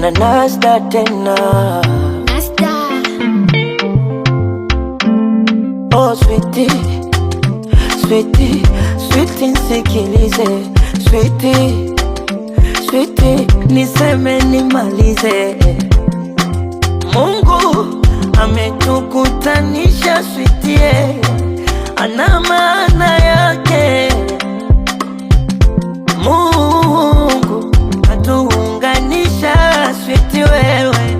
na Nasta tena. Nasta. Oh sweetie, sweetie, sweetie nisikilize. Sweetie, sweetie, niseme nimalize. Mungu ametukutanisha sweetie, ana maana yake. Mungu atuunganisha sweetie wewe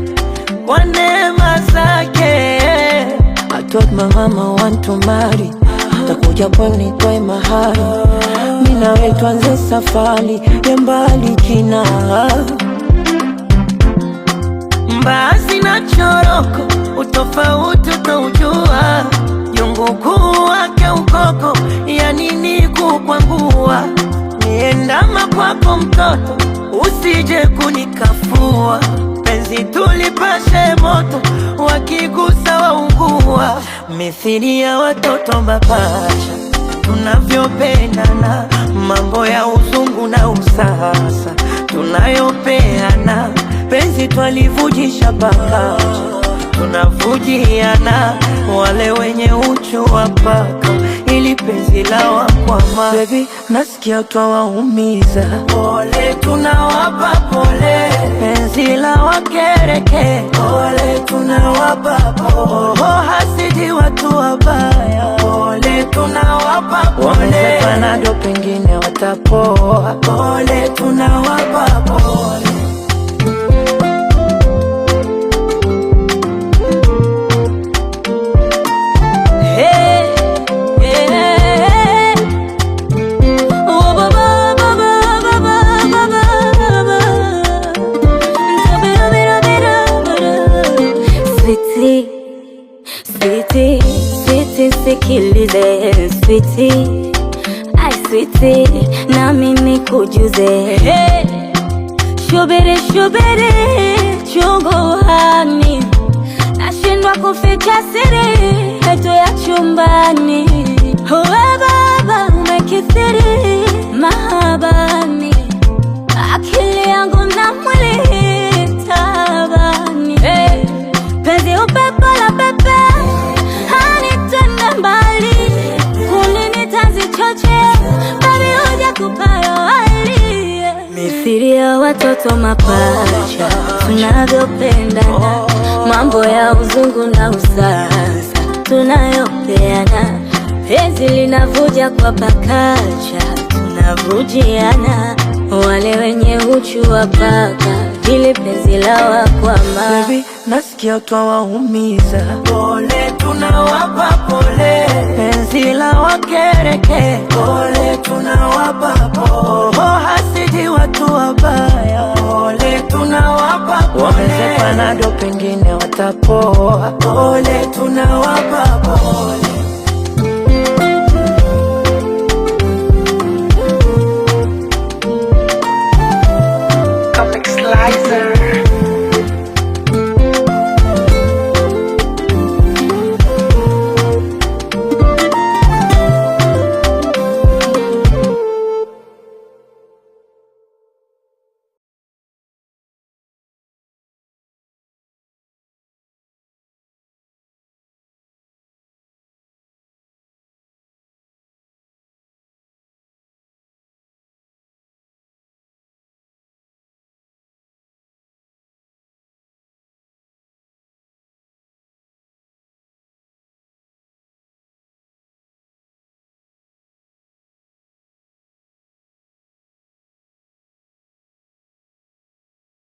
kwa neema zake. I told my mama want to marry, takuja pwani nitoe mahari, mimi nawe tuanze safari ya mbali kina. Mbaazi na choroko, utofauti utaujua. Jungu kuu wake ukoko, ya nini kukwangua. Niendama kwako mtoto, usije kunikafua. Penzi tulipashe moto, wakigusa waungua. Mithili ya watoto mapacha, tunavyopendana. Mambo ya uzungu na usasa, tunayopeana. Penzi twalivujisha paka, tunavujiana. Wale wenye uchu wa paka, ili penzi la wakwama. Baby, nasikia twawaumiza, pole tunawapa pole. Penzi la wakereke, pole tunawapa pole. Hasidi watu wabaya, pole tunawapa pole. Wameze Panado pengine watapoa, pole tunawapa pole. Sweetie, sweetie, sikilize. Sweetie, ay sweetie, na mimi kujuze. Shubiri, shubiri, chungu hani, nashindwa kuficha siri yetu ya chumbani. Uwe baba umekithiri mahabani, akili yangu na mwili tabani. Penzi upepo la pepe, hanitenda mbali. Kulini tanzi choche, babi uja kupayo wali. Mithili ya watoto mapacha, tunavyopendana. Mambo ya uzungu na usasa, tunayopeana. Penzi linavuja kwa pakacha, tunavujiana. Wale wenye uchu wa paka, ili penzi la wakwama. Baby, nasikia twawaumiza, pole tunawapa pole. Penzi la wakereke, pole tunawapa pole.